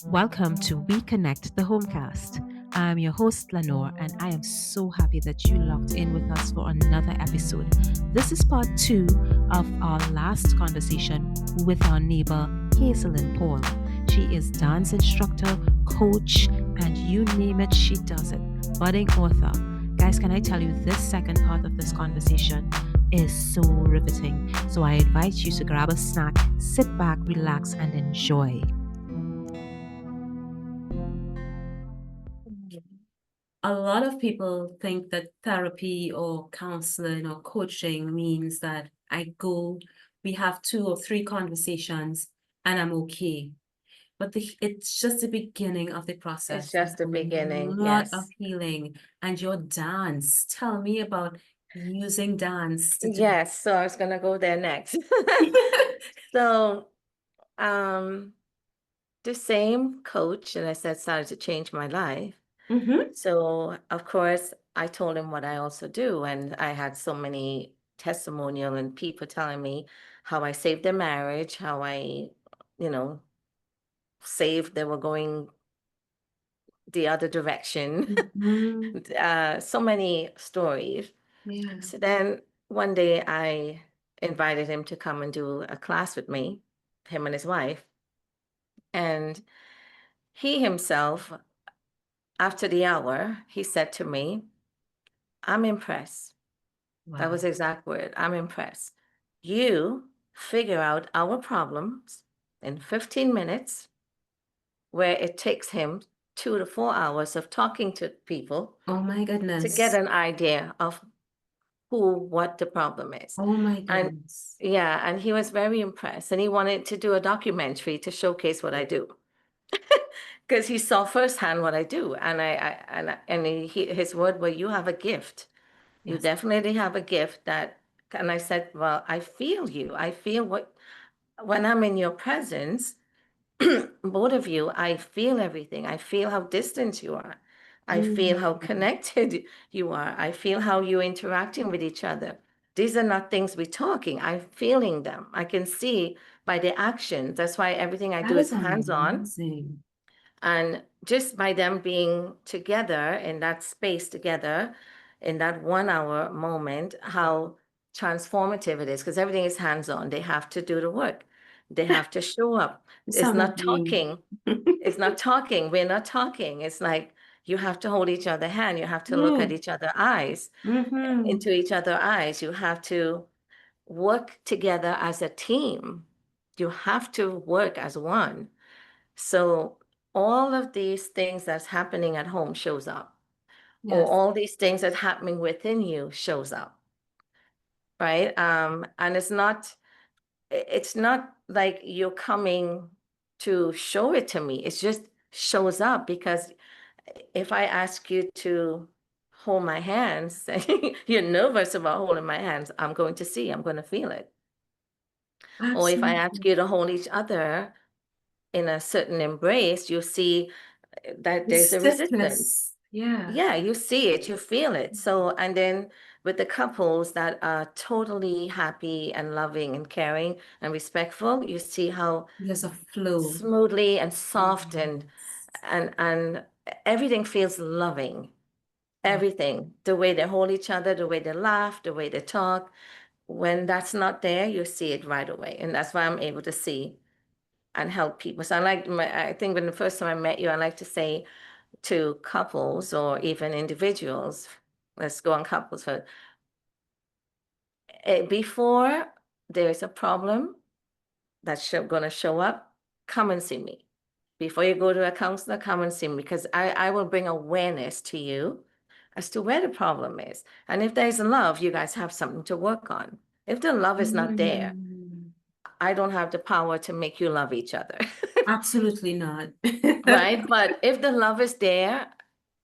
Welcome to We Connect the Homecast. I'm your host, Lenore, and I am so happy that you locked in with us for another episode. This is part two of our last conversation with our neighbor, Hazelyn Paul. She is dance instructor, coach, and you name it, she does it. Budding author. Guys, can I tell you, this second part of this conversation is so riveting. So I invite you to grab a snack, sit back, relax, and enjoy. A lot of people think that therapy or counseling or coaching means that we have 2 or 3 conversations and I'm okay. But it's just the beginning of the process. It's just the beginning, A lot of yes. healing. And your dance. Tell me about using dance to do. Yes, so I was gonna go there next. So, the same coach that I said started to change my life. So, of course, I told him what I also do, and I had so many testimonial and people telling me how I saved their marriage, how I, you know, saved they were going the other direction. So many stories. Yeah. So then one day I invited him to come and do a class with me, him and his wife. And he himself, after the hour, he said to me, I'm impressed. That was Wow. the exact word. I'm impressed. You figure out our problems in 15 minutes, where it takes him 2 to 4 hours of talking to people Oh my to get goodness. an idea of what the problem is. Oh my And goodness. yeah, and he was very impressed, and he wanted to do a documentary to showcase what I do. Because he saw firsthand what I do, and his word were, you have a gift. You Yes. definitely have a gift that, and I said, well, I feel you. I feel when I'm in your presence, both of you, I feel everything. I feel how distant you are. I feel how connected you are. I feel how you're interacting with each other. These are not things we're talking. I'm feeling them. I can see by the actions. That's why everything I That do is is hands-on. amazing. And just by them being together in that space together, in that 1 hour moment, how transformative it is, because everything is hands-on. They have to do the work. They have to show up. You It's sound like not me. talking. It's not talking. We're not talking. It's like you have to hold each other hand. You have to look Yeah. at each other eyes, into each other eyes. You have to work together as a team. You have to work as one. So all of these things that's happening at home shows up, or Yes. all these things that's happening within you shows up, right? And it's not like you're coming to show it to me. It just shows up, because if I ask you to hold my hands, you're nervous about holding my hands, I'm going to see, I'm going to feel it. Or if I ask Absolutely. you to hold each other in a certain embrace, you see that The there's a resistance. stiffness. Yeah. Yeah, you see it, you feel it. So, and then with the couples that are totally happy and loving and caring and respectful, you see how There's a flow. smoothly and soft Yes. and everything feels loving. Wow. Everything, the way they hold each other, the way they laugh, the way they talk. When that's not there, you see it right away. And that's why I'm able to see and help people. So I think when the first time I met you, I like to say to couples or even individuals, let's go on couples first. Before there's a problem that's going to show up, come and see me. Before you go to a counselor, come and see me, because I will bring awareness to you as to where the problem is. And if there's love, you guys have something to work on. If the love is not there, I don't have the power to make you love each other. Absolutely not. Right? But if the love is there,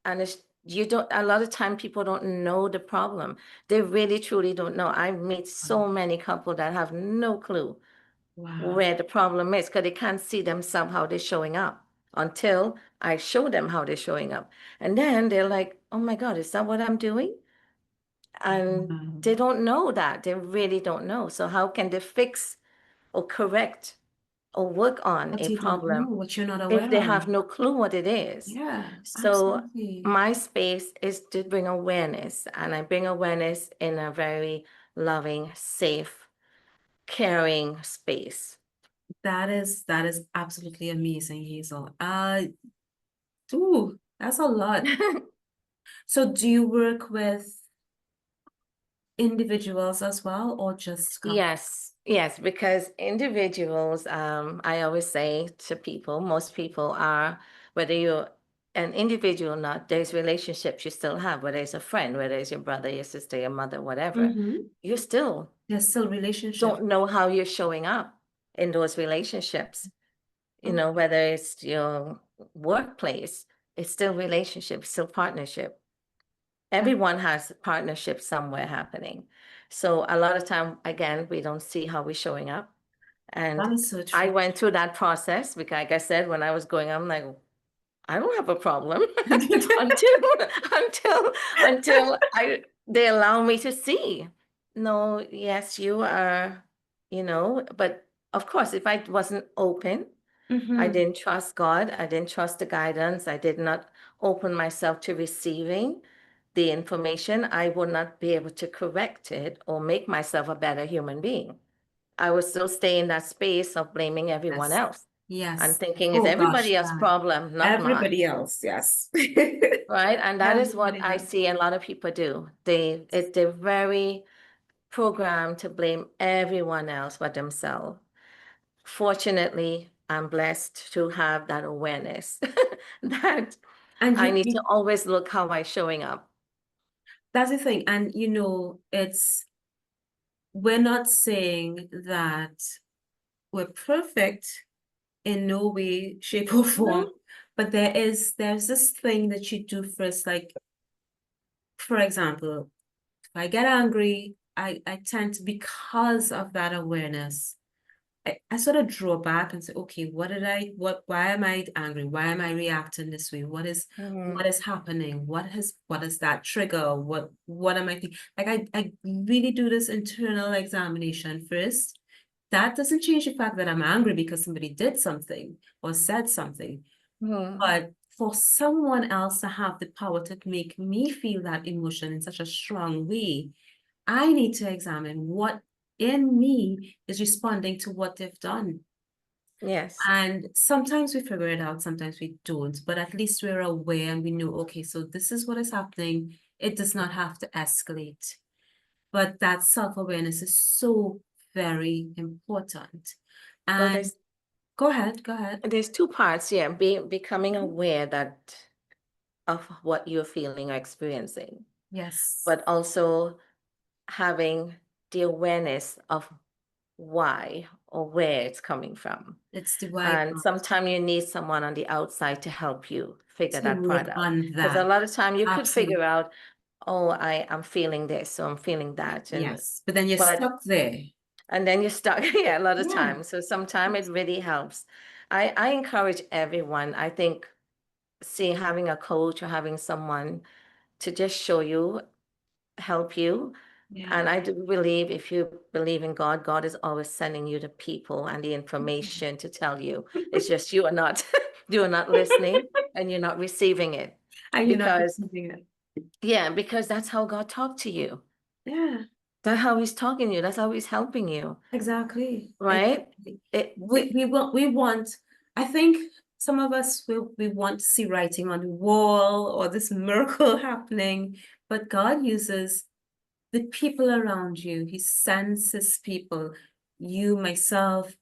and you don't, a lot of time people don't know the problem. They really truly don't know. I meet so many couples that have no clue Wow. where the problem is, because they can't see themselves how they're showing up until I show them how they're showing up. And then they're like, oh my God, is that what I'm doing? And they don't know that. They really don't know. So how can they fix or correct or work on What a you don't know, problem what you're not if aware they of. have no clue what it is. Yeah, So absolutely. my space is to bring awareness, and I bring awareness in a very loving, safe, caring space. That is absolutely amazing, Hazel. Ooh, that's a lot. So do you work with individuals as well, or just couples? Yes, because individuals, I always say to people, most people are, whether you're an individual or not, there's relationships you still have, whether it's a friend, whether it's your brother, your sister, your mother, whatever, you still There's still relationships. don't know how you're showing up in those relationships. You know, whether it's your workplace, it's still relationship, still partnership. Everyone has partnership somewhere happening. So a lot of time, again, we don't see how we're showing up. That And is so I true. went through that process because, like I said, when I was going, I'm like, I don't have a problem until they allow me to see. No, yes, you are, but of course, if I wasn't open, I didn't trust God, I didn't trust the guidance, I did not open myself to receiving the information, I would not be able to correct it or make myself a better human being. I would still stay in that space of blaming everyone Yes. else and Yes. thinking it's Oh gosh, everybody else's that. problem, not mine. Everybody else, yes. Right? And that is what Everybody I else. see a lot of people do. They're very programmed to blame everyone else but themselves. Fortunately, I'm blessed to have that awareness that And I need to always look how I'm showing up. that's the thing. And we're not saying that we're perfect in no way, shape, or form, No. but there's this thing that you do first, like for example, if I get angry, I tend to, because of that awareness, I sort of draw back and say, okay, why am I angry? Why am I reacting this way? What is happening? What is that trigger? What am I thinking? Like I really do this internal examination first. That doesn't change the fact that I'm angry because somebody did something or said something. Mhm. But for someone else to have the power to make me feel that emotion in such a strong way, I need to examine what in me is responding to what they've done. Yes. And sometimes we figure it out, sometimes we don't, but at least we're aware and we know, okay, so this is what is happening. It does not have to escalate. But that self-awareness is so very important. Well, And go ahead, go ahead. there's two parts, yeah. Becoming aware that of what you're feeling or experiencing, Yes, but also having the awareness of why or where it's coming from. it's the why And part sometimes you need someone on the outside to help you figure to that part work out. on Because a that. lot of time you could Absolutely. figure out, oh, I'm feeling this, or I'm feeling that. Yes. But then you're But stuck there. and then you're stuck, yeah, a lot of Yeah. times. So sometimes it really helps. I encourage everyone, I think, having a coach or having someone to just show you, help you. Yeah. And I do believe if you believe in God, God is always sending you the people and the information to tell you. It's just you are not you are not listening and you're not receiving it. And you're not Because receiving it. because that's how God talked to you. Yeah, That's how he's talking to you. That's how he's helping you. exactly. Right? Exactly. It, We, it we want, I think some of us we want to see writing on the wall or this miracle happening, but God uses the people around you. He sends his people, you, myself,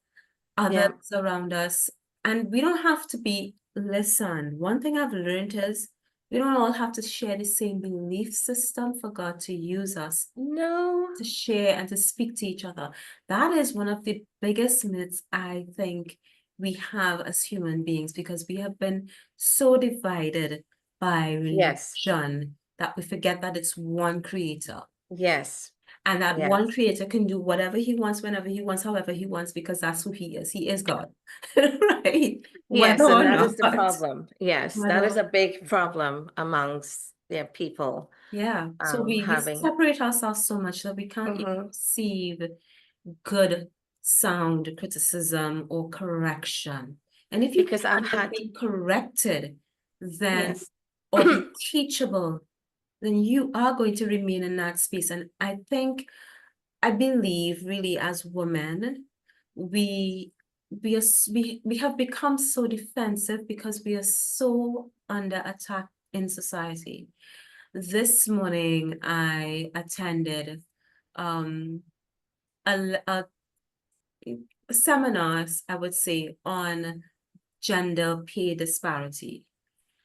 others yeah. around us. And we don't have to be, listen, one thing I've learned is we don't all have to share the same belief system for God to use us No. to share and to speak to each other. That is one of the biggest myths I think we have as human beings because we have been so divided by Yes. religion that we forget that it's one creator. Yes. And that one Yes. creator can do whatever he wants, whenever he wants, however he wants, because that's who he is. He is God, right? Whether Yes, or and that is not. the problem. Yes, Whether that is or a big problem amongst people yeah. So we having. separate ourselves so much that we can't even Mhm. receive good sound criticism or correction. And if you Because I've cannot had, be corrected, then yes. or be teachable, then you are going to remain in that space. And I believe really as women, we have become so defensive because we are so under attack in society. This morning I attended a seminars, I would say, on gender pay disparity.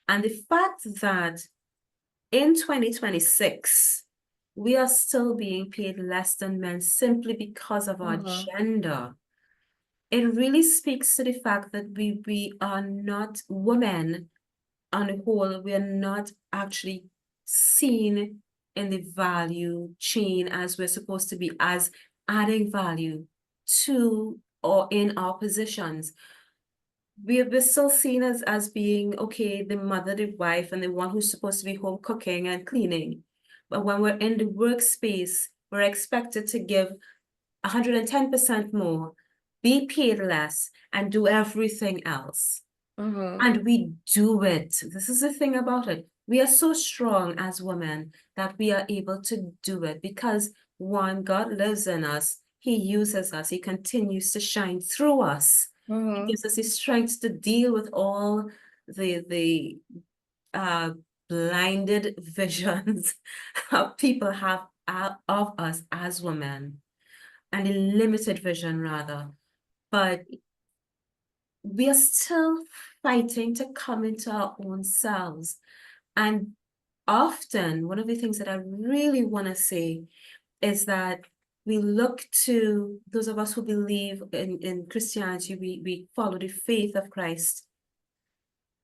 And the fact that in 2026, we are still being paid less than men simply because of our gender. It really speaks to the fact that we are not women on the whole, we are not actually seen in the value chain as we're supposed to be, as adding value to or in our positions. We're still seen as being, okay, the mother, the wife, and the one who's supposed to be home cooking and cleaning. But when we're in the workspace, we're expected to give 110% more, be paid less, and do everything else. And we do it. This is the thing about it. We are so strong as women that we are able to do it because one, God lives in us. He uses us. He continues to shine through us. He gives us the strength to deal with all the blinded visions people have of us as women, and a limited vision rather. But we are still fighting to come into our own selves. And often, one of the things that I really want to say is that we look to those of us who believe in Christianity, we follow the faith of Christ.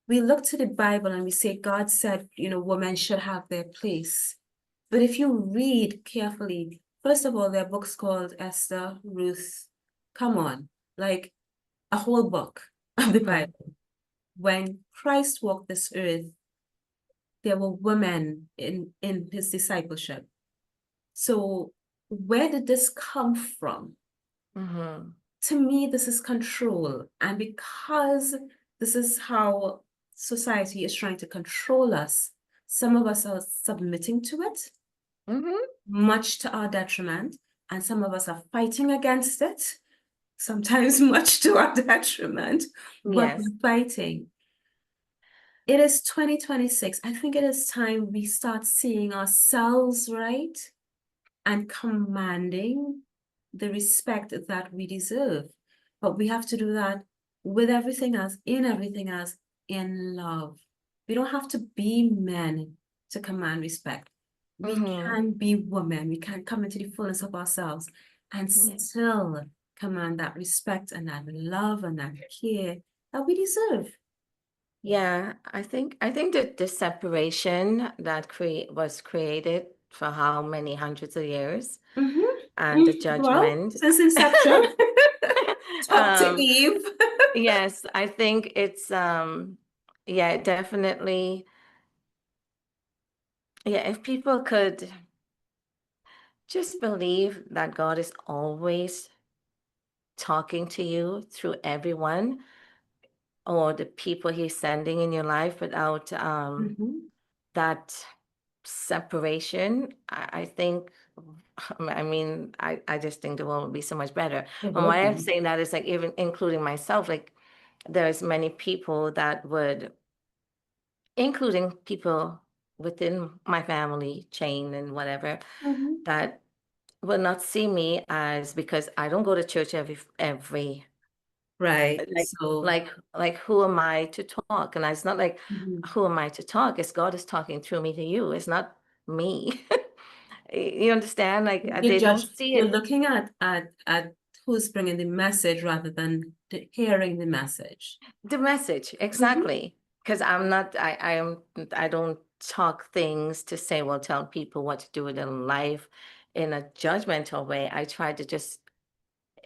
We look to the Bible and we say, God said, women should have their place. But if you read carefully, first of all, there are books called Esther, Ruth, come on, like a whole book of the Bible. When Christ walked this earth, there were women in his discipleship. So where did this come from? To me, this is control. And because this is how society is trying to control us, some of us are submitting to it, much to our detriment, and some of us are fighting against it, sometimes much to our detriment, but we're fighting. It is 2026. I think it is time we start seeing ourselves right and commanding the respect that we deserve. But we have to do that with everything else, in love. We don't have to be men to command respect. We can be women. We can come into the fullness of ourselves and still command that respect and that love and that care that we deserve. Yeah, I think that the separation that was created for how many hundreds of years, and the judgment. Well, since inception. Talk to Eve. Yes, I think it's yeah, definitely. Yeah, if people could just believe that God is always talking to you through everyone or the people he's sending in your life without that separation, I think, I mean, I just think the world would be so much better. And why I'm saying that is like, even including myself, like there's many people that would, including people within my family chain and whatever, that will not see me as, because I don't go to church every right. Like who am I to talk? And it's not like who am I to talk? It's God is talking through me to you. It's not me. You understand? Like they don't see You're it. looking at who's bringing the message rather than hearing the message. The message, exactly. Because I don't talk things to say, well, tell people what to do with their life in a judgmental way. I try to just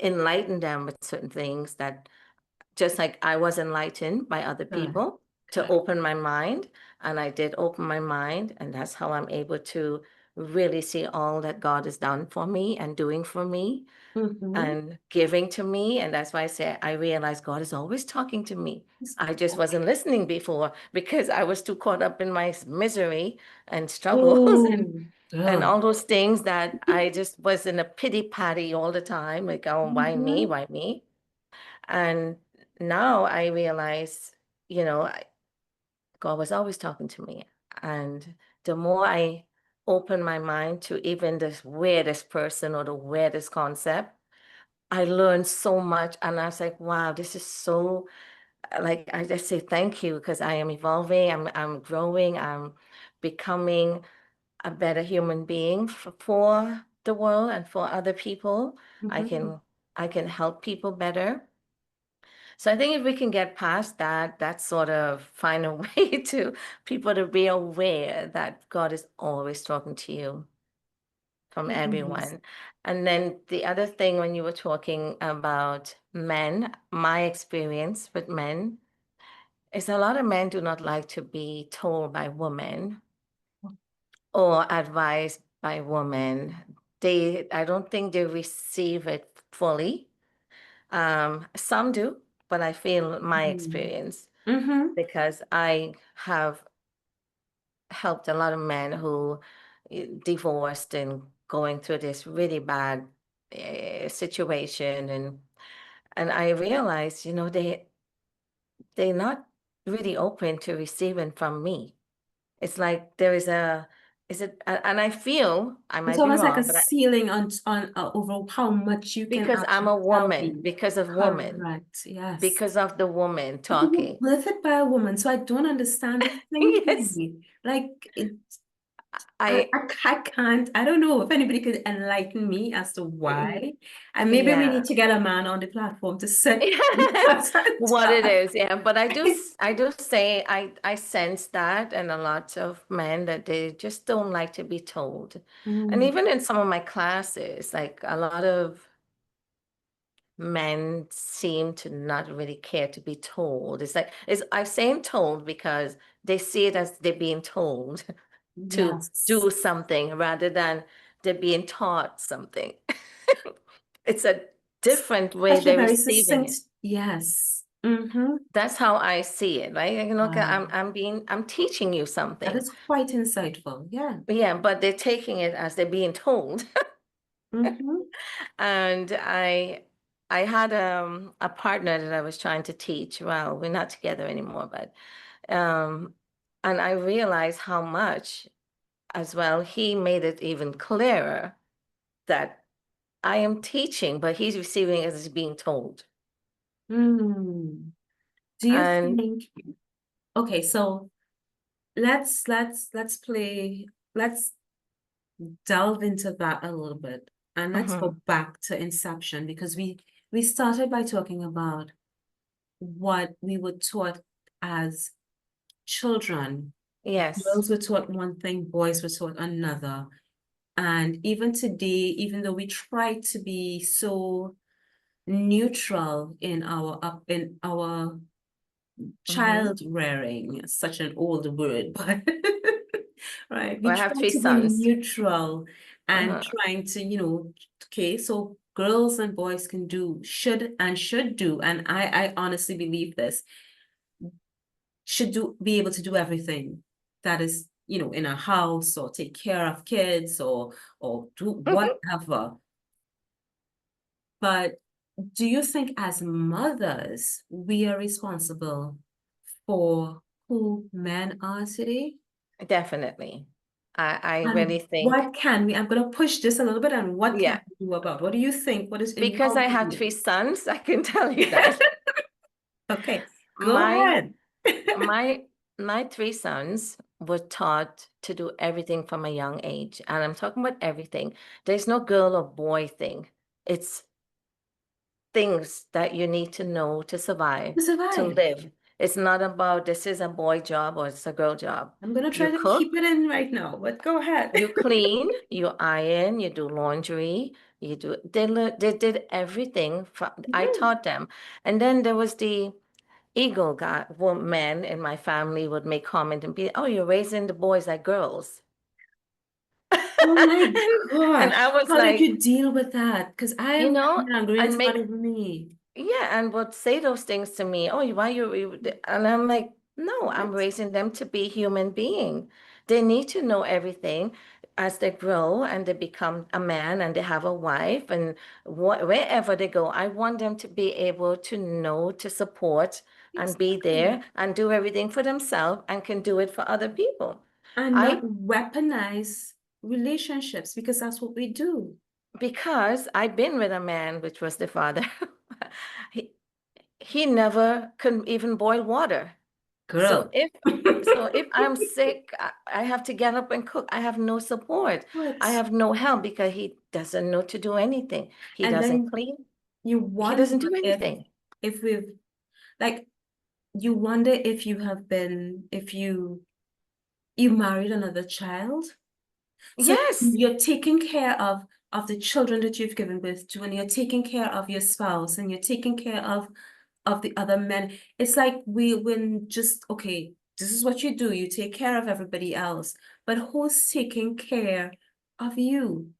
enlighten them with certain things that, just like I was enlightened by other people, to open my mind. And I did open my mind, and that's how I'm able to really see all that God has done for me and doing for me Mhm. and giving to me. And that's why I say I realize God is always talking to me. I just wasn't listening before because I was too caught up in my misery and struggles and Oh, all those things that I just was in a pity patty all the time, like, oh, why me? Mhm. Why me? And now I realize, God was always talking to me. And the more I open my mind to even this weirdest person or the weirdest concept, I learned so much. And I was like, wow, this is so, like, I just say thank you because I am evolving, I'm growing, I'm becoming a better human being for the world and for other people. I Mhm. can I can help people better. So I think if we can get past that, that sort of find a way to people to be aware that God is always talking to you from He is. everyone. And then the other thing when you were talking about men, my experience with men is a lot of men do not like to be told by women or advised by women. I don't think they receive it fully. Some do, but I feel my Mhm. experience Mhm. because I have helped a lot of men who divorced and going through this really bad situation, and I realized, they're not really open to receiving from me. It's like there is a is it and I feel I It's might be almost like a wrong, but ceiling on over how much you can because I'm actually a tell woman, me. because of woman, Correct. Yes. because of the woman But you talking. were birthed by a woman, so I don't understand the Yes. thinking. Like it, I I can't. I don't know if anybody could enlighten me as to y- why. And maybe we need yeah. to get a man on the platform to sit with us and What it talk. is, yeah. But I do say I sense that and a lot of men that they just don't like to be told. And Mm, even in some of my classes, like a lot of men seem to not really care to be told. I'm saying told because they see it as they're being told to yes. do something rather than they're being taught something. It's a different way Such a they're very receiving succinct it. yes. Mm-hmm. That's how I see it, right? Like, okay, Wow. I'm teaching you That something. is quite insightful. Yeah. Yeah, but they're taking it as they're being told. Mm-hmm. And I had a partner that I was trying to teach. Well, we're not together anymore, but and I realized how much as well he made it even clearer that I am teaching, but he's receiving it as being told. Mm. Do you And think, okay, so let's play, let's delve into that a little bit and let's go mhm, back to inception because we started by talking about what we were taught as children. yes, Girls were taught one thing, boys were taught another. And even today, even though we try to be so neutral in our mhm. child rearing, such an old word, but right, we Well, I have try three to be sons. neutral and Uh-huh. trying to, okay, so girls and boys can do, should do, and I honestly believe this, be able to do everything that is, in a house or take care of kids or do whatever. But do you think as mothers, we are responsible for who men are today? Definitely. I really And think, what can we, I'm going to push this a little bit, and what can yeah, we do about? What do you think? What is in because your I have view? three sons, I can tell you that. Okay, go My ahead. my my three sons were taught to do everything from a young age, and I'm talking about everything. There's no girl or boy thing. It's things that you need to know to survive, To to survive. live. It's not about this is a boy job or it's a girl job. I'm going to You try to keep cook, it in right now, but go ahead. you clean, you iron, you do laundry, they did everything from I Mhm. taught them. And then there was the ego guy men in my family would make comment and be, oh, you're raising the boys like girls. Oh my And gosh. I was How did like, you deal with that? Because I you am know, angry and and it's not make even me. yeah, and would say those things to me. Oh, why and I'm like, no, I'm What? raising them to be human being. They need to know everything as they grow and they become a man and they have a wife and wherever they go. I want them to be able to know, to support and be Exactly. there and do everything for themselves and can do it for other people. And not I weaponize relationships because that's what we do. Because I've been with a man, which was the father. He he never could even boil water. So Girl. if I'm sick, I have to get up and cook. I have no support. I What? have no help because he doesn't know to do anything. He And doesn't then clean. you He wonder doesn't do anything. if we've like you wonder if you have been if you married another child. So Yes. you're taking care of the children that you've given birth to, and you're taking care of your spouse, and you're taking care of the other men. It's like when just okay, this is what you do. You take care of everybody else, but who's taking care of you?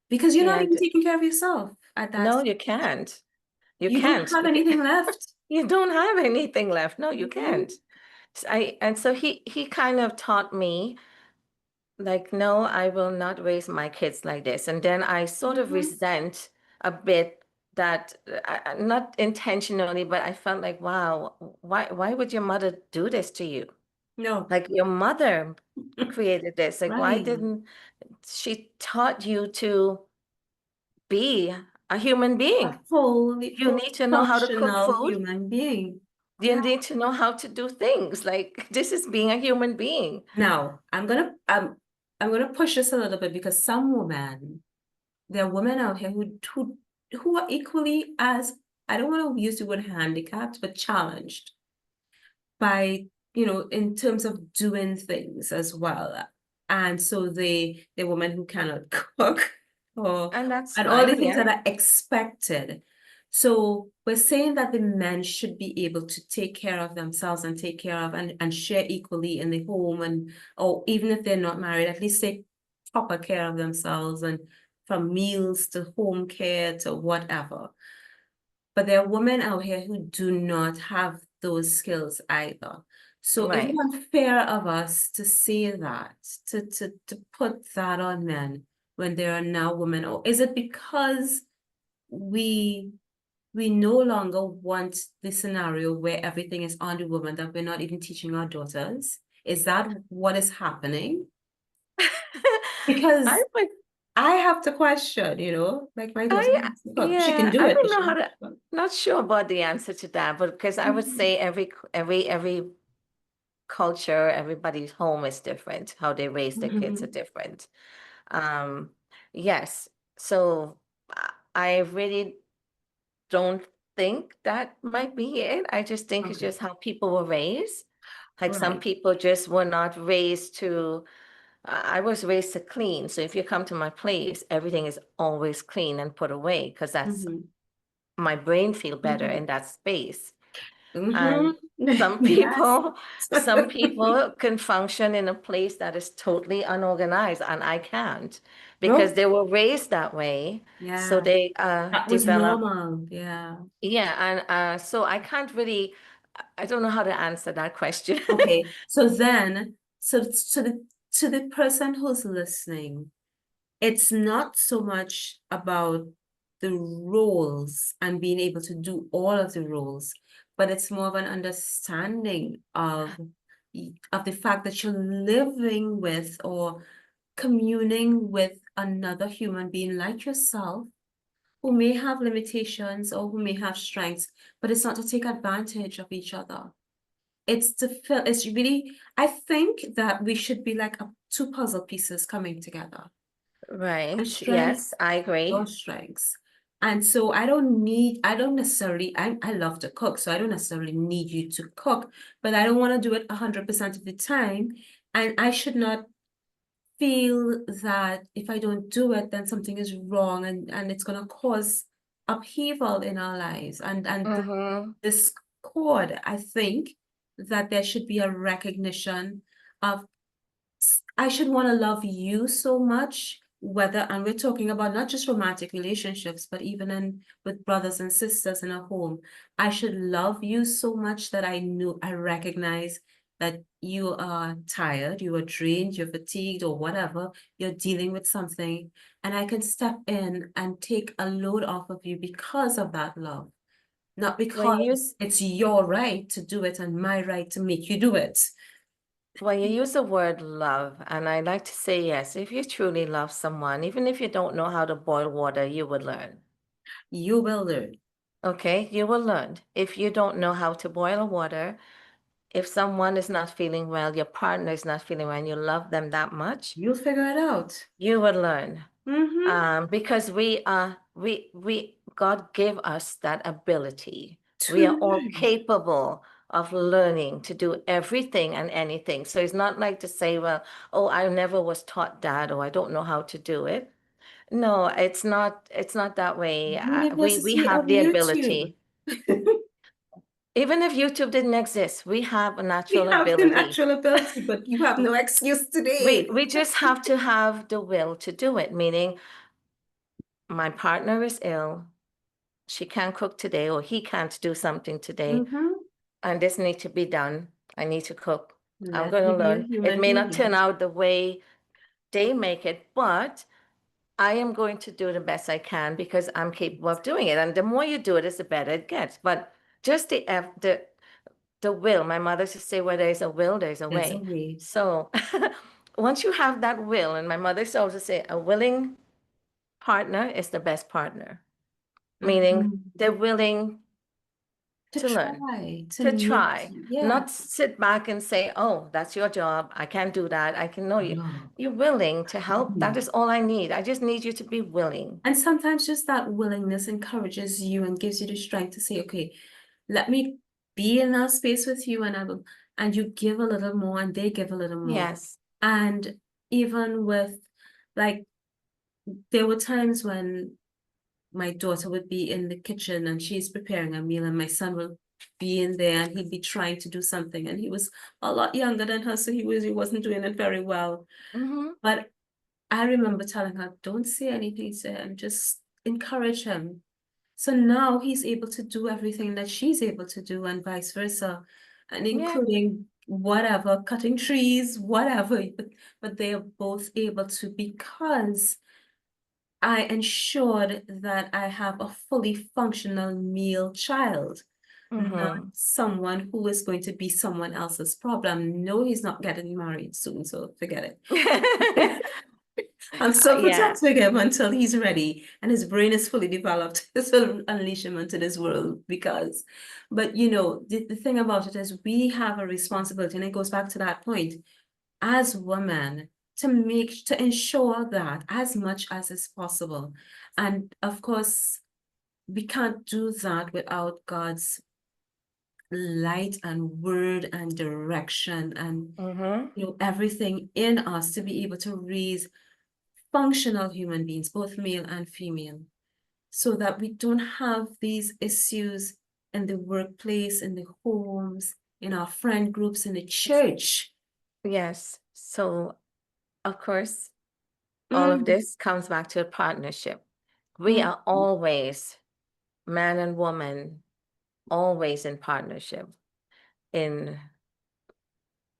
Because you're not Yeah. even taking care of yourself at that. No, you can't. You You don't can't. have anything left. You don't have anything left. No, you Mhm. can't. And so he kind of taught me like, no, I will not raise my kids like this. And then I sort of Mhm. resent a bit that, not intentionally, but I felt like, wow, why would your mother do this to you? No. Like your mother created this. Like, why Right. didn't she taught you to be a human A being? You fully need to know how to cook functional food. human being. You Yeah. need to know how to do things. Like this is being a human being. Now, I'm gonna push this a little bit because some women, there are women out here who are equally as, I don't want to use the word handicapped, but challenged by, in terms of doing things as well. And so the women who cannot cook or And that's and all the fine. things Yeah. that are expected. So we're saying that the men should be able to take care of themselves and take care of and share equally in the home, and or even if they're not married, at least take proper care of themselves, and from meals to home care to whatever. But there are women out here who do not have those skills either. So is it Right. unfair of us to say that, to put that on men when there are now women, or is it because we we no longer want the scenario where everything is on the woman that we're not even teaching our daughters? Is that what is happening? I Because would, I have to question, like my daughter I, wants to cook. She can yeah, do I it, don't but know she how wants to, to cook. not sure about the answer to that, but because I would Mhm. say every culture, everybody's home is different. How they raise their kids are Mhm. different. Um, yes. So I really don't think that might be it. I just think it's Okay. just how people were raised. Like some Right. people just were not raised to I was raised to clean. So if you come to my place, everything is always clean and put away because that's Mhm. my brain feel better Mhm. in that space. Mhm. And some Yes. people, some people can function in a place that is totally unorganized, and I can't because Nope. they were raised that way. So Yeah. they That was develop, normal. Yeah. yeah, and so I can't really, I don't know how to answer that question. Okay. So then, to the person who's listening, it's not so much about the roles and being able to do all of the roles, but it's more of an understanding of the fact that you're living with or communing with another human being like yourself who may have limitations or who may have strengths, but it's not to take advantage of each other. It's to feel, it's really, I think that we should be like two puzzle pieces coming together. My Right. strengths, Yes, I your agree. strengths. And so I love to cook, so I don't necessarily need you to cook, but I don't want to do it 100% of the time. And I should not feel that if I don't do it, then something is wrong, and it's gonna cause upheaval in our lives. And Mm-hmm. this chord, I think that there should be a recognition of I should want to love you so much whether, and we're talking about not just romantic relationships, but even with brothers and sisters in a home, I should love you so much that I recognize that you are tired, you are drained, you're fatigued, or whatever, you're dealing with something, and I can step in and take a load off of you because of that love. Not When you because use it's your right to do it and my right to make you do it. when you use the word love, and I like to say yes, if you truly love someone, even if you don't know how to boil water, you would learn. You will learn. Okay, you will learn. If you don't know how to boil water, if someone is not feeling well, your partner is not feeling well, and you love them that much, You'll figure it out. you will learn. Mm-hmm. Because God gave us that ability. To We are all learn. capable of learning to do everything and anything. So it's not like to say, well, oh, I never was taught that, or I don't know how to do it. No, it's not that way. We University have of the YouTube. ability. Even if YouTube didn't exist, we have a We natural have the ability. natural ability, but you have no excuse today. We just have to have the will to do it, meaning my partner is ill, she can't cook today, or he can't do something today, Mm-hmm. and this needs to be done. I need to cook. I'm Let going me to be a learn. It human may not turn being. out the way they make it, but I am going to do the best I can because I'm capable of doing it. And the more you do it, is the better it gets. But just the will. My mother used to say, where there's a will, there's a There's a way. way. So once you have that will, and my mother used to also say, a willing partner is the best partner, meaning Mhm. they're willing To to learn, try, to to make, try, yeah. not sit back and say, oh, that's your job. I can't do that. I can know you. No. You're willing to help. That Mhm. is all I need. I just need you to be willing. And sometimes just that willingness encourages you and gives you the strength to say, okay, let me be in that space with you, and you give a little more and they give a little more. Yes. And even with, like, there were times when my daughter would be in the kitchen and she's preparing a meal, and my son will be in there and he'd be trying to do something, and he was a lot younger than her, so he wasn't doing it very well. Mm-hmm. But I remember telling her, don't say anything to him, just encourage him. So now he's able to do everything that she's able to do, and vice versa, and Yeah. including whatever, cutting trees, whatever, but they are both able to, because I ensured that I have a fully functional male child, not Mm-hmm. someone who is going to be someone else's problem. No, he's not getting married soon, so forget it. I'm still Yeah. protecting him until he's ready and his brain is fully developed to unleash him into this world. But the thing about it is we have a responsibility, and it goes back to that point, as women, to ensure that as much as is possible. And of course, we can't do that without God's light and word and direction and Mm-hmm. everything in us to be able to raise functional human beings, both male and female, so that we don't have these issues in the workplace, in the homes, in our friend groups, in the church. Yes. So, of course, all of this comes back to a partnership. We Mm. are always, man and woman, always in partnership in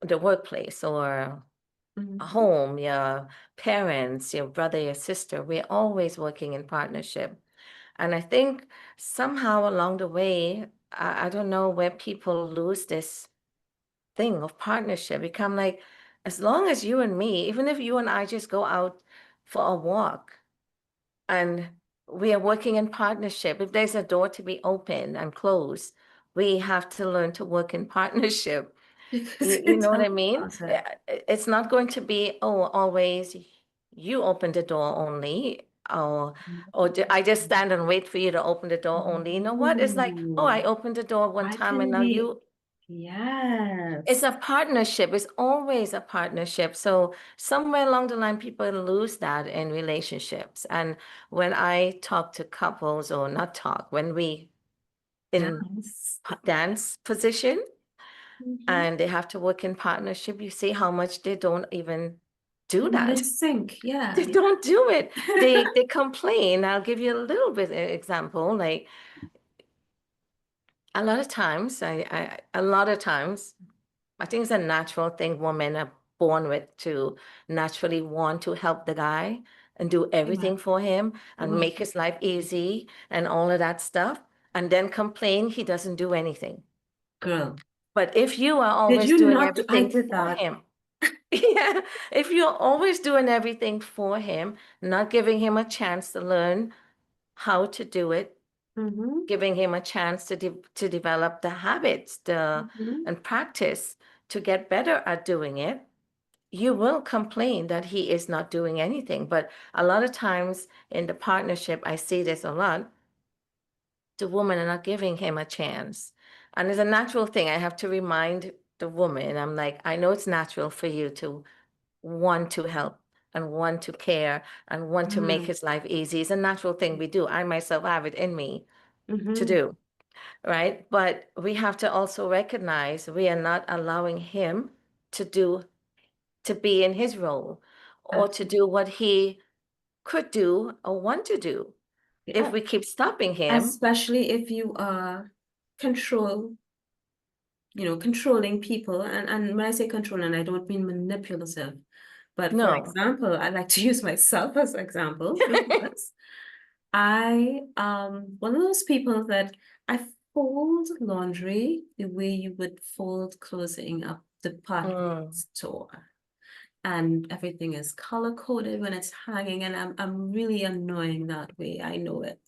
the workplace or a home, your parents, your brother, your sister. We're always working in partnership. And I think somehow along the way, I don't know where people lose this thing of partnership. Become like, as long as you and me, even if you and I just go out for a walk and we are working in partnership, if there's a door to be open and closed, we have to learn to work in partnership. You know what I mean? It's not going to be, oh, always you open the door only, or I just stand and wait for you to open the door only. You know what? It's like, oh, I opened the door one I time and can now be, you. It's yes. a partnership. It's always a partnership. So somewhere along the line, people lose that in relationships. And when I talk to couples, or not talk, when we in Dance. dance position Mhm. and they have to work in partnership, you see how much they don't even do that. Lip sync, yeah. They don't do it. They complain. I'll give you a little bit of example. Like a lot of times, a lot of times, I think it's a natural thing women are born with to naturally want to help the guy and do everything for him and Mhm. make his life easy and all of that stuff, and then complain he doesn't do anything. Girl, But if you are did always you doing not do, I everything did for that. him, yeah, if you're always doing everything for him, not giving him a chance to learn how to do it, Mm-hmm. giving him a chance to develop the habits, Mm-hmm. and practice to get better at doing it, you will complain that he is not doing anything. But a lot of times in the partnership, I see this a lot. The woman are not giving him a chance. And it's a natural thing. I have to remind the woman, I'm like, I know it's natural for you to want to help and want to care and want to make his life easy. It's a natural thing we do. I myself have it in me to Mm-hmm. do, right? But we have to also recognize we are not allowing him to be in his role or to do what he could do or want to do. If Yeah. we keep stopping him, Especially if you are control, controlling people. And when I say controlling, I don't mean manipulative. But for no. example, I like to use myself as example because I one of those people that I fold laundry the way you would fold clothing up department Mm. store. And everything is color coded when it's hanging, and I'm really annoying that way. I know it.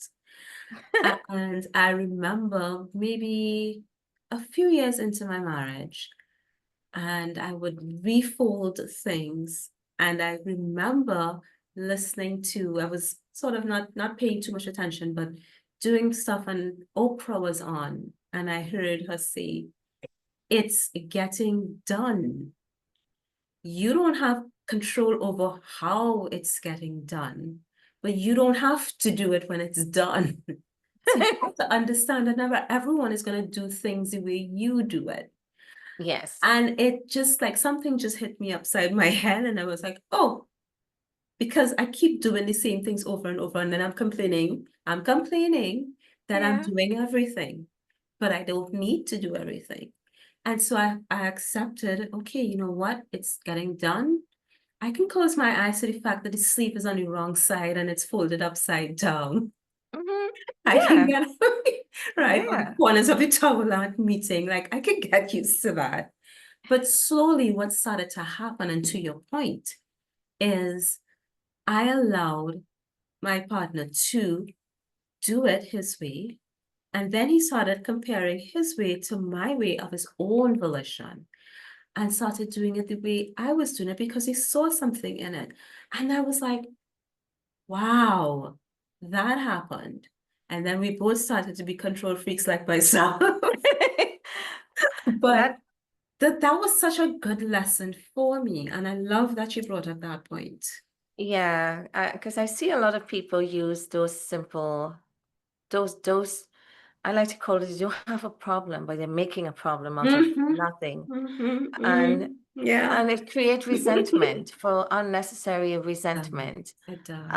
And I remember maybe a few years into my marriage, and I would refold things. And I remember listening to, I was sort of not paying too much attention, but doing stuff, and Oprah was on, and I heard her say, "It's getting done. You don't have control over how it's getting done, but you don't have to do it when it's done." So you have to understand that never everyone is going to do things the way you do it. Yes. And it just like something just hit me upside my head, and I was like, oh, because I keep doing the same things over and over, and then I'm complaining that I'm Yeah. doing everything, but I don't need to do everything. And so I accepted, okay, you know what? It's getting done. I can close my eyes to the fact that the sleeve is on the wrong side and it's folded upside down. Mhm. I can Yeah. get right, or the Yeah. corners of the towel aren't meeting. Like I can get used to that. But slowly, what started to happen, and to your point, is I allowed my partner to do it his way. And then he started comparing his way to my way of his own volition, and started doing it the way I was doing it because he saw something in it. And I was like, wow, that happened. And then we both started to be control freaks like myself. But That, that was such a good lesson for me. And I love that you brought up that point. yeah, because I see a lot of people use those simple, those, I like to call it, you have a problem, but they're making a problem out of Mm-hmm, nothing. mm-hmm, And mm-hmm. Yeah. it creates resentment for unnecessary resentment. It does.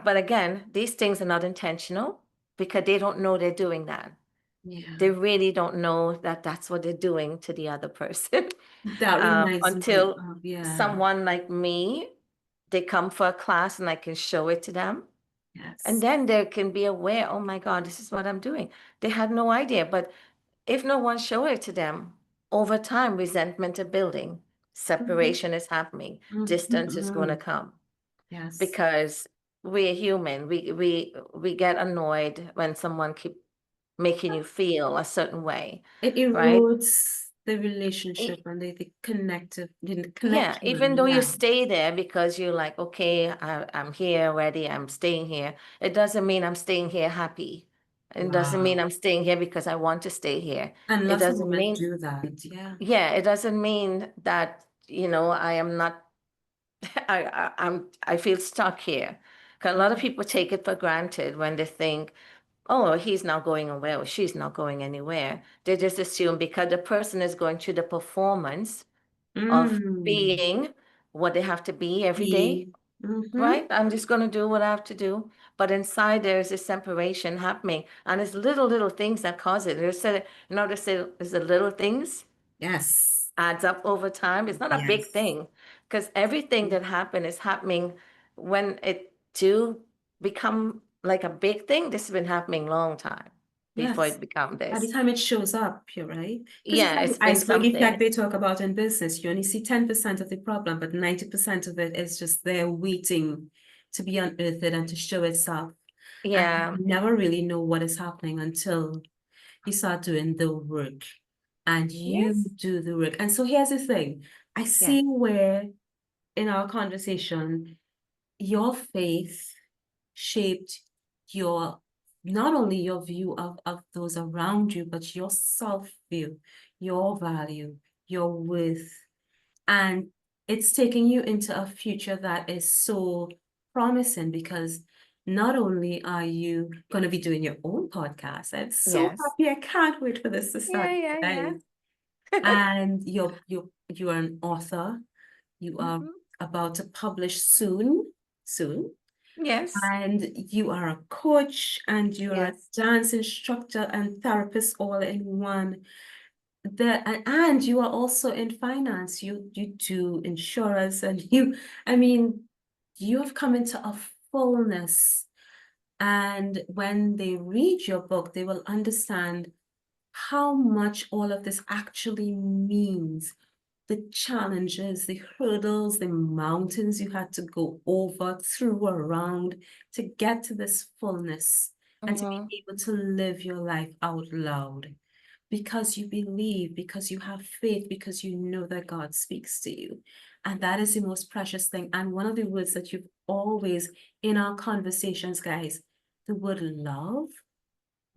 But again, these things are not intentional because they don't know they're doing that. Yeah. They really don't know that that's what they're doing to the other person. That reminds me Until of, yeah, someone like me, they come for a class and I can show it to them. And yes. then they can be aware, oh my God, this is what I'm doing. They had no idea. But if no one show it to them, over time, resentment is building, Mhm, separation is happening, mhm, distance is going to mhm. come Yes. because we're human. We get annoyed when someone keep making you feel a certain way, It right? erodes the E- relationship and the Yeah, connection. even though you Yeah. stay there because you're like, okay, I'm here already, I'm staying here. It doesn't mean I'm staying here happy. It doesn't mean Wow. I'm staying here because I want to stay here. And It lots of doesn't women mean, do that. Yeah. yeah, it doesn't mean that, I am not, I feel stuck here. 'Cause a lot of people take it for granted when they think, oh, he's not going away or she's not going anywhere. They just assume because the person is going through the performance of Mm. being what they have to be every day, Mhm. right? I'm just going to do what I have to do. But inside there's a separation happening, and it's little things that cause it. There's a, notice there's the little things Yes. adds up over time. It's not a big Yes. thing, because everything that happened is happening when it do become like a big thing. This has been happening long time before Yes. it become By the this. time it shows up, you're right. Because it's Yeah, like it's the been iceberg effect something. they talk about in business. You only see 10% of the problem, but 90% of it is just there waiting to be unearthed and to show itself. Yeah, And you never really know what is happening until you start doing the work and you yes, do the work. And so here's the thing. I see where in our conversation, your faith shaped your not only your view of those around you, but your self-view, your value, your worth. And it's taking you into a future that is so promising because not only are you going to be doing your own podcast, I'm so yes. happy. I can't wait for this to start, Yeah. guys. And you are an author. You are Mhm. about to publish soon. Yes, And you are a coach and you're a yes, dance instructor and therapist all in one. And you are also in finance. You do insurance and I mean, you have come into a fullness. And when they read your book, they will understand how much all of this actually means, the challenges, the hurdles, the mountains you had to go over, through, around to get to this fullness and to mhm, be able to live your life out loud because you believe, because you have faith, because you know that God speaks to you. And that is the most precious thing. And one of the words that you've always in our conversations, guys, the word love.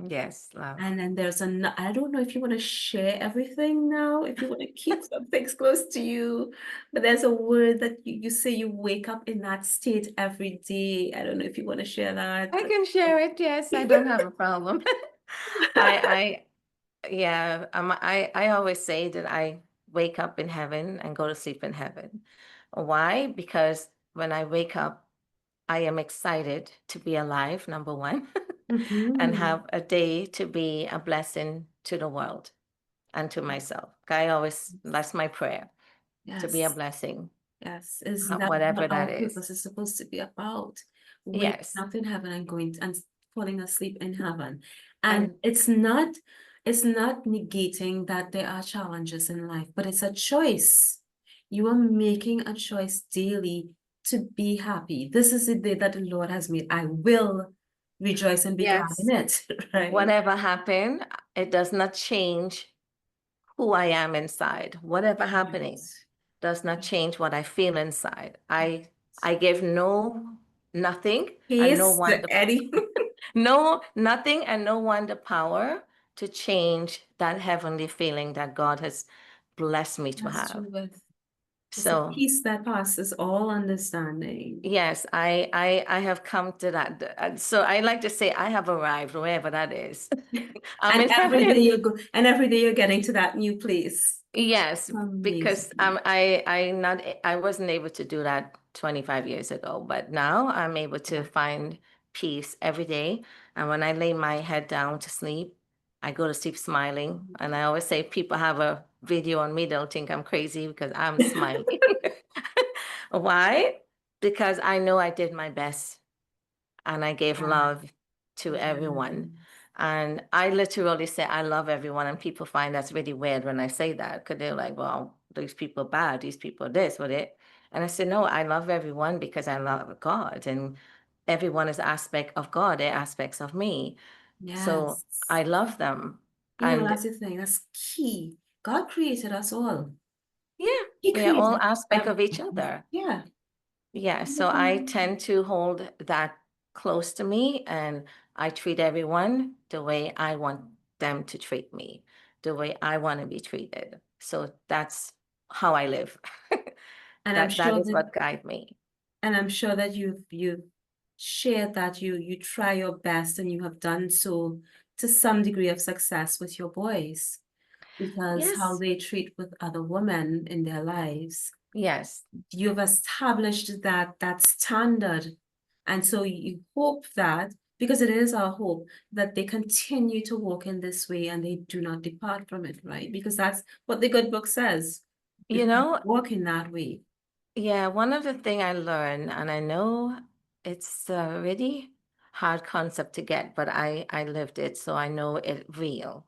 yes, love. And then there's I don't know if you want to share everything now, if you want to keep some things close to you, but there's a word that you say you wake up in that state every day. I don't know if you want to share that. I can share it. Yes, I don't have a problem. I, yeah, I always say that I wake up in heaven and go to sleep in heaven. Why? Because when I wake up, I am excited to be alive, number one, and Mhm. have a day to be a blessing to the world and to myself. I always, that's my prayer, to be a Yes, blessing, yes. Is that whatever what that our is. purpose is supposed to be about? Waking Yes. up in heaven and going and falling asleep in heaven. And And it's not negating that there are challenges in life, but it's a choice. You are making a choice daily to be happy. This is the day that the Lord has made. I will rejoice and be glad yes, in it, right? whatever happened, it does not change who I am inside. Whatever happening does not change what I feel inside. I give nothing and no Yes, one Eddie. nothing and no one the power to change that heavenly feeling that God has blessed me to That's have. true with it's a So peace that passes all understanding. yes, I have come to that. So I like to say I have arrived wherever that is. I'm And in every day heaven. you go, and every day you're getting to that new place. Yes, because Amazing. I wasn't able to do that 25 years ago, but now I'm able to find peace every day. And when I lay my head down to sleep, I go to sleep smiling. And I always say people have a video on me, they'll think I'm crazy because I'm smiling. Why? Because I know I did my best and I gave love to everyone. And I literally say I love everyone, and people find that's really weird when I say that because they're like, well, these people bad, these people this, with it. And I said, no, I love everyone because I love God, and everyone is aspect of God, they're aspects of me. So Yes. I love them. And That's the thing. That's key. God created us all. yeah, He we are all created aspect of each everything. other. Yeah. Yeah, so I tend to hold that close to me, and I treat everyone the way I want them to treat me, the way I want to be treated. So that's how I live. And That is what guides me. I'm sure that you've shared that you try your best and you have done so to some degree of success with your boys. because how Yes, they treat with other women in their lives. yes. You've established that standard. And so you hope that, because it is our hope, that they continue to walk in this way and they do not depart from it, right? Because that's what the good book says. You know, Walk in that way. yeah, one of the thing I learned, and I know it's a really hard concept to get, but I lived it, so I know it real,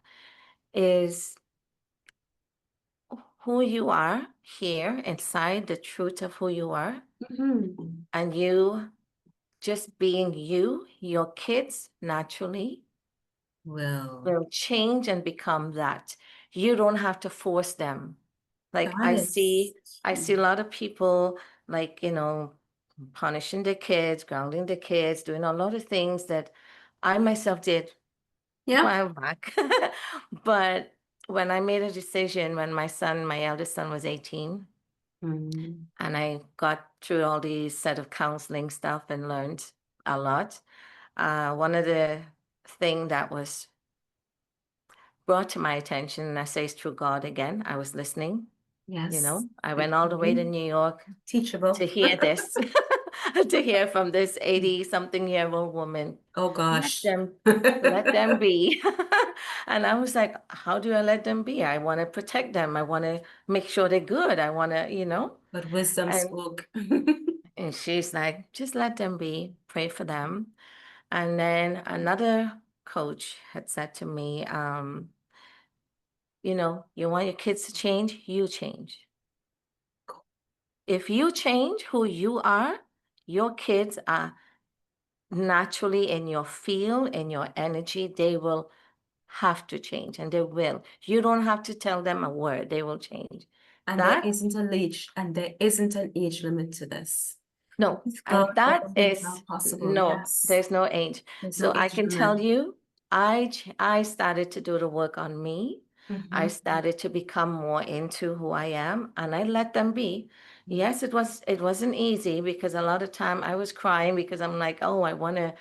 is who you are here inside, the truth of who you are, Mhm. and you just being you, your kids naturally Well, will change and become that. You don't have to force them. Like that is I see a lot of people like, punishing their kids, grounding their kids, doing a lot of things that I myself did a yeah. while back. But when I made a decision when my eldest son was 18, Mm. and I got through all these set of counseling stuff and learned a lot. One of the thing that was brought to my attention, and I say it's through God again, I was listening, Yes. I went all the way to New York to Teachable. hear this, to hear from this 80-something-year-old woman. Oh Let gosh. them be. And I was like, how do I let them be? I want to protect them. I want to make sure they're good. I want to. But wisdom And spoke. and she's like, just let them be, pray for them. And then another coach had said to me, you want your kids to change, you change. If you change who you are, your kids are naturally in your field, in your energy, they will have to change, and they will. You don't have to tell them a word, they will change. And there That isn't a age, and there isn't an age limit to this. No, With and God, that all things are is possible. no, Yes. there's no age. There's no So I age can tell limit. you, I started to do the work on me. I started to become more into who I am, and I let them be. Yes, it wasn't easy because a lot of time I was crying because I'm like, oh, I want to,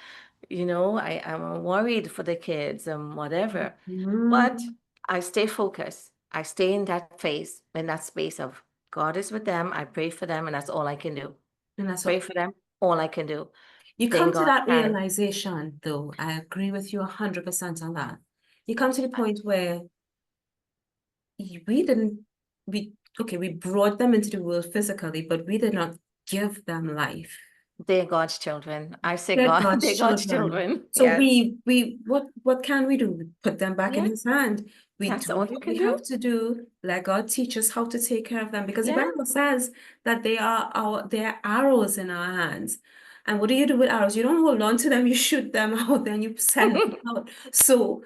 I'm worried for the kids and whatever. But Mm. I stay focused. I stay in that phase, in that space of God is with them. I pray for them, and that's all I can do. And that's Pray what for them, all I can do. you Stay in come to God's that hand. realization, though. I agree with you 100% on that. You come to the point where we didn't, we brought them into the world physically, but we did not give them life. They're God's children. I say They're God, God's they're God's children. children. So Yes. what can we do? We put them back in Yes. his hand. We That's do all you what we can do. have to do. Let God teach us how to take care of them. Because the Yeah. Bible says that they are arrows in our hands. And what do you do with arrows? You don't hold on to them, you shoot them out, then you send them out. So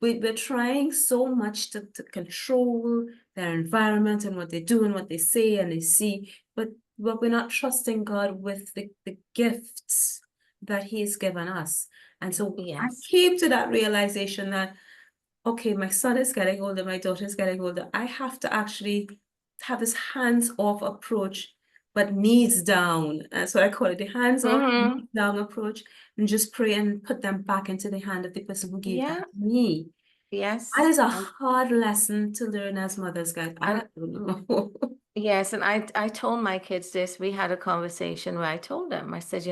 we're trying so much to control their environment and what they do and what they say and they see, but we're not trusting God with the gifts that He's given us. And so I Yes. came to that realization that, okay, my son is getting older, my daughter is getting older. I have to actually have this hands-off approach, but knees down. That's what I call it, the hands-off, Mm-hmm. knees down approach, and just pray and put them back into the hand of the person who gave them Yeah. to me. That Yes. is a hard lesson to learn as mothers, guys. I And don't know. yes, and I told my kids this. We had a conversation where I told them, I said,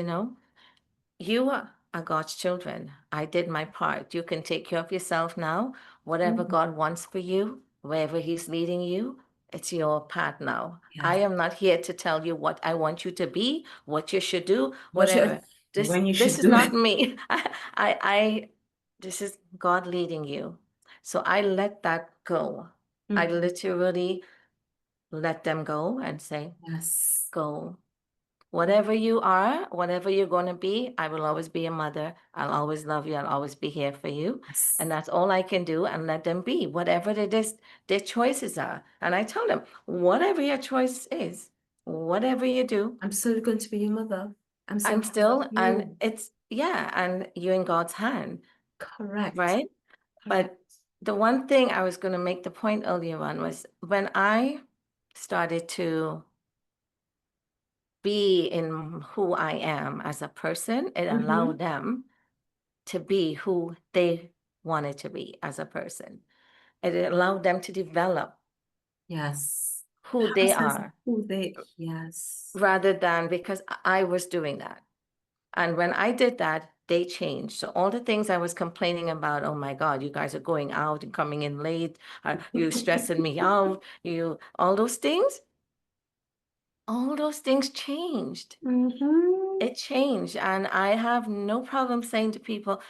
you are God's children. I did my part. You can take care of yourself now. Whatever Mhm. God wants for you, wherever He's leading you, it's your path now. I Yes. am not here to tell you what I want you to be, what you should do, What whatever. should, when you This should is do not it. me. I this is God leading you. So I let that go. I Mhm. literally let them go and say, Yes. go. Whatever you are, whatever you're going to be, I will always be a mother. I'll always love you. I'll always be here for you. Yes. And that's all I can do, and let them be whatever it is their choices are. And I tell them, whatever your choice is, whatever you do, I'm still going to be your mother. I'm still I'm going to love still, and you. and you're in God's hand, Correct. right? Correct. But the one thing I was going to make the point earlier on was when I started to be in who I am as a person, it Mm-hmm. allowed them to be who they wanted to be as a person. It allowed them to develop Yes. who Have a they sense of are who they, yes. rather than because I was doing that. And when I did that, they changed. So all the things I was complaining about, oh my God, you guys are going out and coming in late, you stressing me out, all those things changed. Mm-hmm. It changed. And I have no problem saying to people,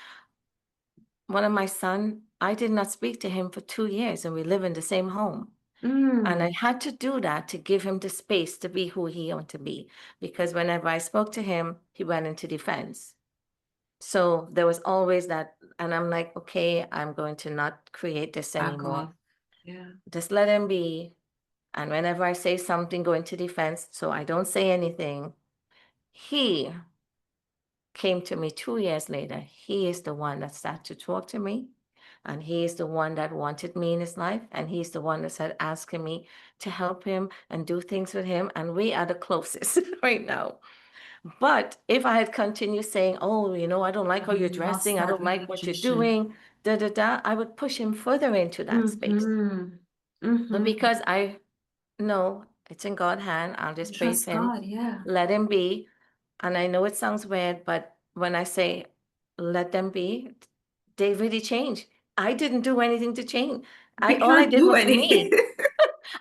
one of my son, I did not speak to him for 2 years and we live in the same home. And I had to do that to give him the space to be who he wanted to be. Because whenever I spoke to him, he went into defense. So there was always that, and I'm like, okay, I'm going to not create this Back anymore. off. Yeah. Just let him be. And whenever I say something, go into defense, so I don't say anything. He came to me 2 years later. He is the one that started to talk to me. And he is the one that wanted me in his life. And he's the one that said, asking me to help him and do things with him. And we are the closest right now. But if I had continued saying, oh, I don't like how you're You lost dressing, I that don't like what you're relationship. doing, I would push him further into that space. But because I know it's in God's hand, I'll just praise Trust him, God, yeah. let him be. And I know it sounds weird, but when I say let them be, they really change. I didn't do anything to change. We All I can't did do was anything. me.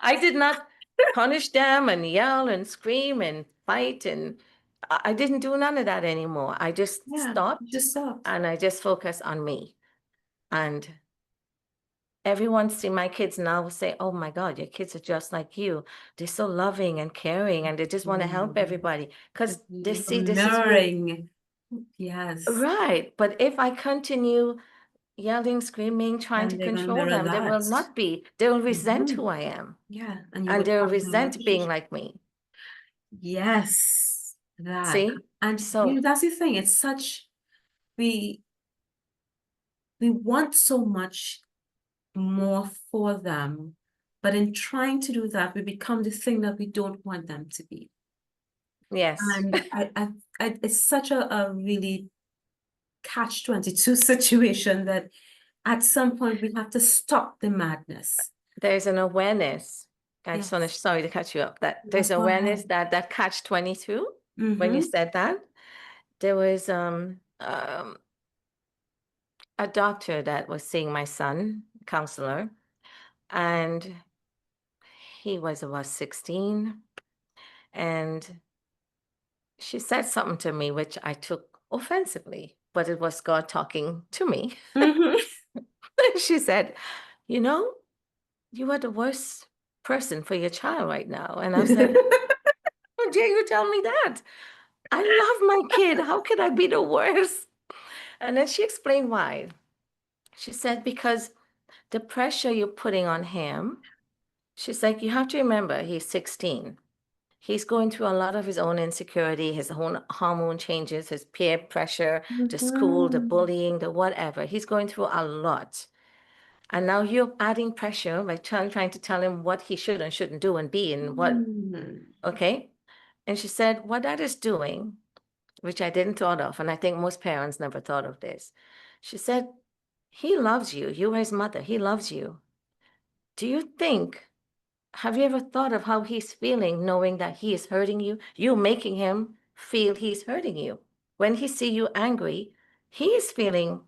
I did not punish them and yell and scream and fight, and I didn't do none of that anymore. I just Yeah, stopped just stopped. and I just focused on me. And everyone see my kids now say, oh my God, your kids are just like you. They're so loving and caring and they just want to help everybody because they see this is who. Mirroring. Yes. Right. But if I continue yelling, screaming, trying to And they're gonna control mirror them, they will that. not be. They will resent Mhm. who I am. Yeah, and you And would they'll have no resent being relationship. like me. Yes, that. See? And So that's the thing. It's such we want so much more for them, but in trying to do that, we become the thing that we don't want them to be. yes. And it's such a really catch-22 situation that at some point we have to stop the madness. There's an awareness. I just want to, Yes. sorry to cut you up, that Yes, there's go awareness ahead. that catch-22, when you said that, there was a doctor that was seeing my son, counselor, and he was about 16, and she said something to me which I took offensively, but it was God talking to me. She said, you know, you are the worst person for your child right now. And I said, how dare you tell me that? I love my kid. How could I be the worst? And then she explained why. She said, because the pressure you're putting on him, she's like, you have to remember, he's 16. He's going through a lot of his own insecurity, his own hormone changes, his peer pressure, the school, the bullying, the whatever. He's going through a lot. And now you're adding pressure by trying to tell him what he should and shouldn't do and be and what, okay? And she said, what that is doing, which I didn't thought of, and I think most parents never thought of this. She said, he loves you. You are his mother. He loves you. Do you think, have you ever thought of how he's feeling knowing that he is hurting you? You're making him feel he's hurting you. When he see you angry, he is feeling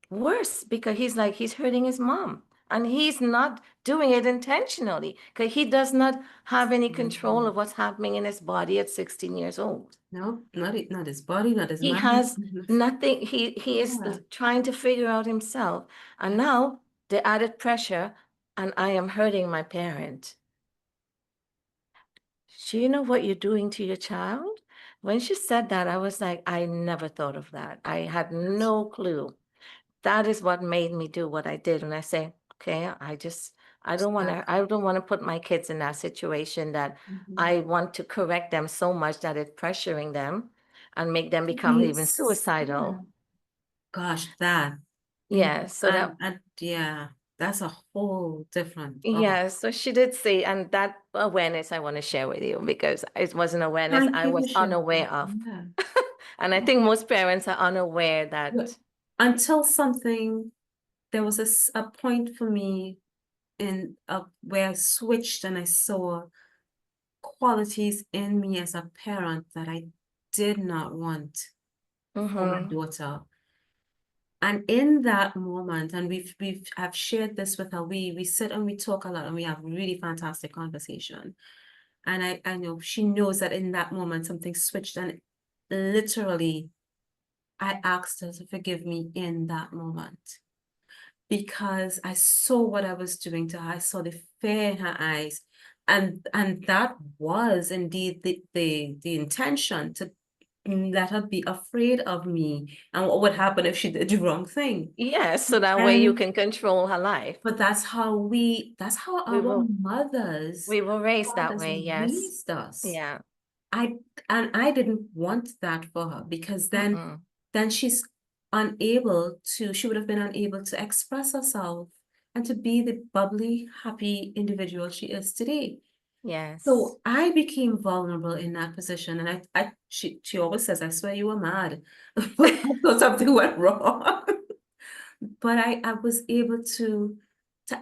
worse because he's like, he's hurting his mom. And he's not doing it intentionally because he does not have any control of what's happening in his body at 16 years old. No, not his body, not his He mind. has nothing. He is Yeah. trying to figure out himself. And now the added pressure, and I am hurting my parent. Do you know what you're doing to your child? When she said that, I was like, I never thought of that. I had no clue. That is what made me do what I did. And I say, okay, I don't want to put my kids in that situation that I want to correct them so much that it's pressuring them and make them become even suicidal. Gosh, that. Yeah, so that, And yeah, that's a whole different. yeah, so she did say, and that awareness I want to share with you because it was an awareness Thank I you for was sharing. unaware of. Yeah. And I think most parents are unaware that. Until something, there was a point for me where I switched and I saw qualities in me as a parent that I did not want for my Mm-hmm. daughter. And in that moment, and I've shared this with her, we sit and we talk a lot and we have really fantastic conversation. And I know she knows that in that moment something switched, and literally I asked her to forgive me in that moment because I saw what I was doing to her. I saw the fear in her eyes. And that was indeed the intention, to let her be afraid of me and what would happen if she did the wrong thing. Yes, so that way you can control her life. But that's how We our were mothers, we were raised that fathers way, yes. raised us. Yeah. I didn't want that for her, because Mm-mm. then she would have been unable to express herself and to be the bubbly, happy individual she is today. Yes. So I became vulnerable in that position, and she always says, "I swear you were mad." I thought something went wrong. But I was able to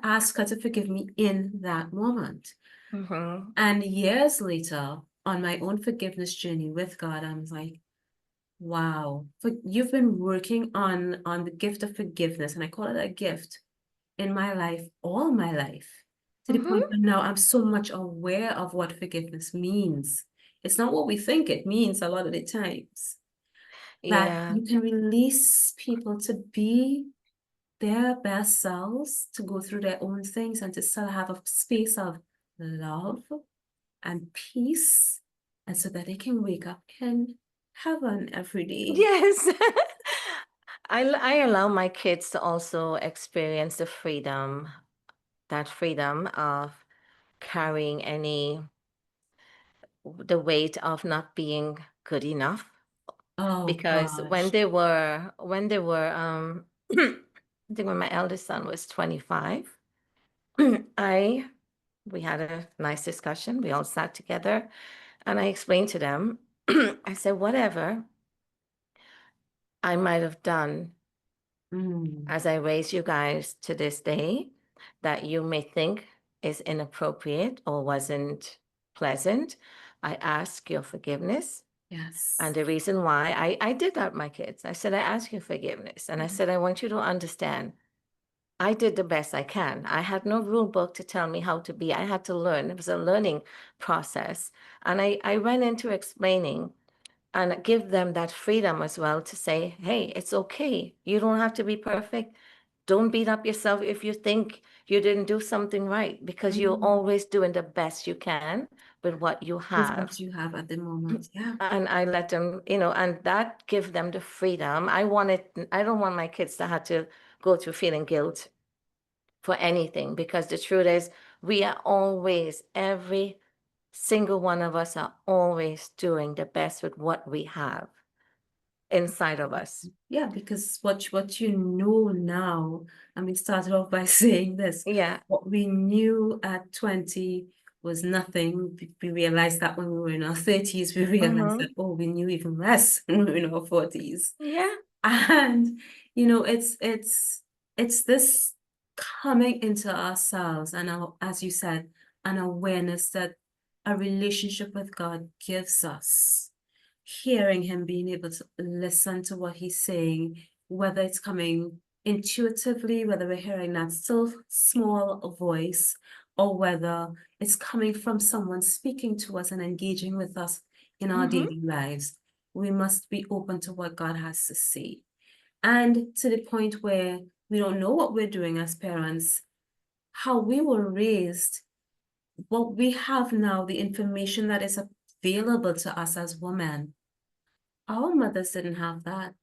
ask her to forgive me in that moment. Mm-hmm. And years later, on my own forgiveness journey with God, I was like, wow, you've been working on the gift of forgiveness, and I call it a gift, in my life, all my life, to the point Mm-hmm. where now I'm so much aware of what forgiveness means. It's not what we think it means a lot of the times, that Yeah. you can release people to be their best selves, to go through their own things, and to still have a space of love and peace, and so that they can wake up in heaven every day. Yes. I allow my kids to also experience the freedom, that freedom of carrying the weight of not being good enough. Oh Because when gosh. they were I think when my eldest son was 25, we had a nice discussion. We all sat together and I explained to them, I said, whatever I might have done as I raise you guys to this day that you may think is inappropriate or wasn't pleasant, I ask your forgiveness. Yes. And the reason why I did that with my kids, I said, I ask your forgiveness. And I said, I want you to understand, I did the best I can. I had no rule book to tell me how to be. I had to learn. It was a learning process. And I went into explaining and give them that freedom as well to say, hey, it's okay. You don't have to be perfect. Don't beat up yourself if you think you didn't do something right, because you're always doing the best you can with what you With have. what you have at the moment. Yeah. And I let them, and that give them the freedom. I don't want my kids to have to go through feeling guilt for anything, because the truth is we are always, every single one of us are always doing the best with what we have inside of us. Yeah, because what you know now, and we started off by saying this, Yeah. what we knew at 20 was nothing. We realized that when we were in our 30s, we realized that, oh, we knew even less when we were in our 40s. Yeah. And it's this coming into ourselves, and as you said, an awareness that a relationship with God gives us, hearing him, being able to listen to what he's saying, whether it's coming intuitively, whether we're hearing that still small voice, or whether it's coming from someone speaking to us and engaging with us in our daily lives. We must be open to what God has to say. And to the point where we don't know what we're doing as parents, how we were raised, what we have now, the information that is available to us as women. Our mothers didn't have that.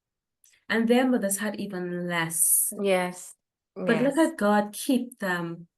And their mothers had even less. Yes. But look Yes. at God keep them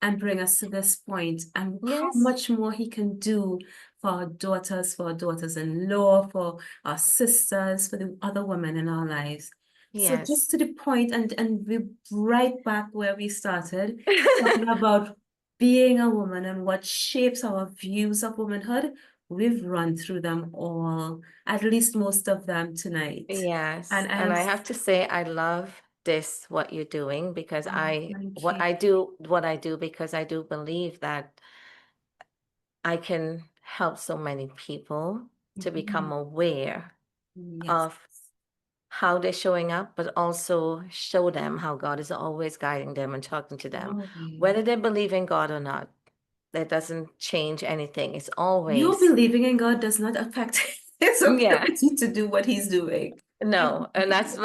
and bring us to this point, and how Yes. much more he can do for our daughters-in-law, for our sisters, for the other women in our lives. So Yes. just to the point, and we're right back where we started, talking about being a woman and what shapes our views of womanhood. We've run through them all, at least most of them tonight. Yes. And And I have to say, I love this what you're doing, because thank what you. I do because I do believe that I can help so many people to become aware Yes. of how they're showing up, but also show them how God is always guiding them and talking to them. Glory. Whether they believe in God or not, that doesn't change anything. It's You always, believing in God does not affect his yeah, ability to do what he's doing. no. And that's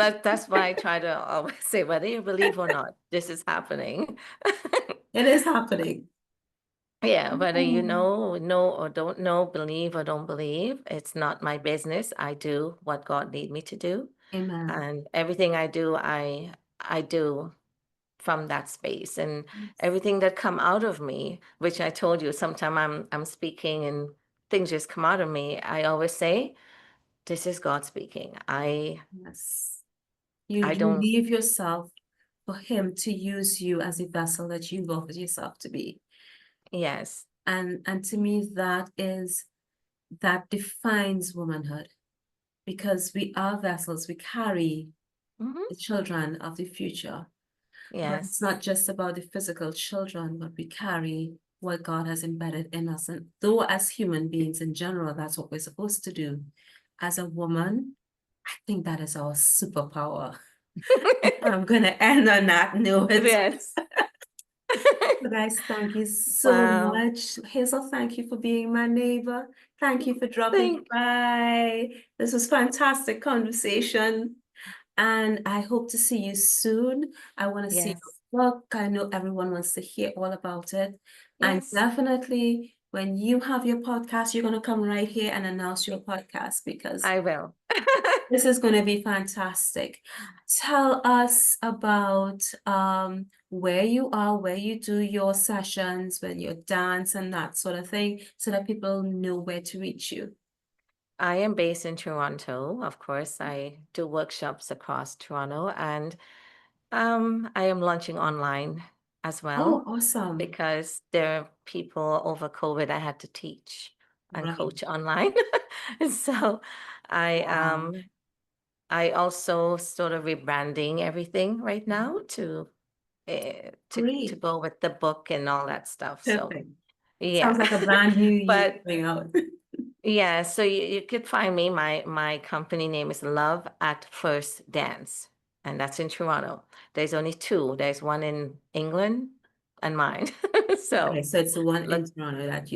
why I try to always say, whether you believe or not, this is happening. It is happening. Yeah, whether you Mm. know or don't know, believe or don't believe, it's not my business. I do what God need me to do. Amen. And everything I do, I do from that space. And Yes. everything that come out of me, which I told you, sometime I'm speaking and things just come out of me, I always say, this is God speaking. Yes. You Don't, leave yourself for him to use you as a vessel that you've offered yourself to be. yes. And to me, that defines womanhood, because we are vessels, we carry Hmm. the children of the future. But it's Yes. not just about the physical children, but we carry what God has embedded in us. And though as human beings in general, that's what we're supposed to do. As a woman, I think that is our superpower. I'm gonna end on that note. Yes. Guys, thank you so Wow. much. Hazel, thank you for being my neighbor. Thank you for dropping Thank by. This was fantastic conversation. And I hope to see you soon. I want to see Yes. your book. I know everyone wants to hear all about it. And Yes. definitely, when you have your podcast, you're going to come right here and announce your podcast, because I will. this is going to be fantastic. Tell us about where you are, where you do your sessions, when you dance and that sort of thing, so that people know where to reach you. I am based in Toronto. Of course, I do workshops across Toronto, and I am launching online as Oh, well, awesome. because there are people over COVID I had to teach and Right. coach online. So I Wow. I also sort of rebranding everything right now to Great. go with the book and all that stuff. So Perfect. yeah. Sounds like a brand new year But coming out. yeah, so you could find me. My company name is Love at First Dance, and that's in Toronto. There's only two. There's one in England and mine. So Okay, so it's the one in look, Toronto that's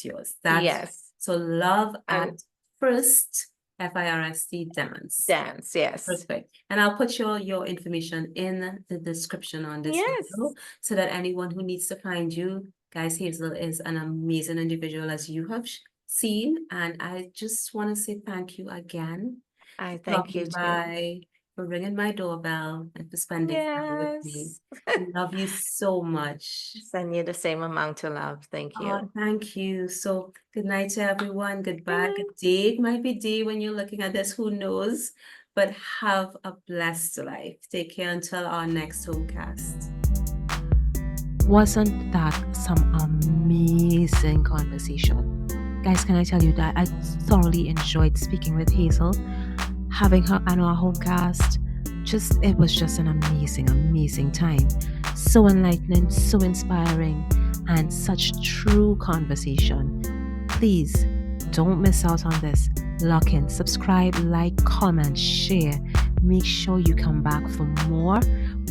yours. yes, So Love and at First, FIRST Dance. dance, yes, Perfect. And I'll put your information in the description on this yes. video, so that anyone who needs to find you, guys, Hazel is an amazing individual, as you have seen. And I just want to say thank you again I for thank you dropping too. by, for ringing my doorbell, and for spending time with me. Yes. Love you so much. Send you the same amount of love. Thank Oh, you. thank you. So good night to everyone. Goodbye. Good Good day. It might be day when you're looking at this, who knows? But have a blessed life. Take care until our next Homecast. Wasn't that some amazing conversation? Guys, can I tell you that I thoroughly enjoyed speaking with Hazel, having her on our Homecast. It was just an amazing time. So enlightening, so inspiring, and such true conversation. Please don't miss out on this. Lock in, subscribe, like, comment, share. Make sure you come back for more.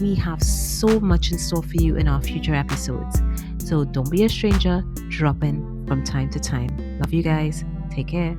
We have so much in store for you in our future episodes. So don't be a stranger. Drop in from time to time. Love you guys. Take care.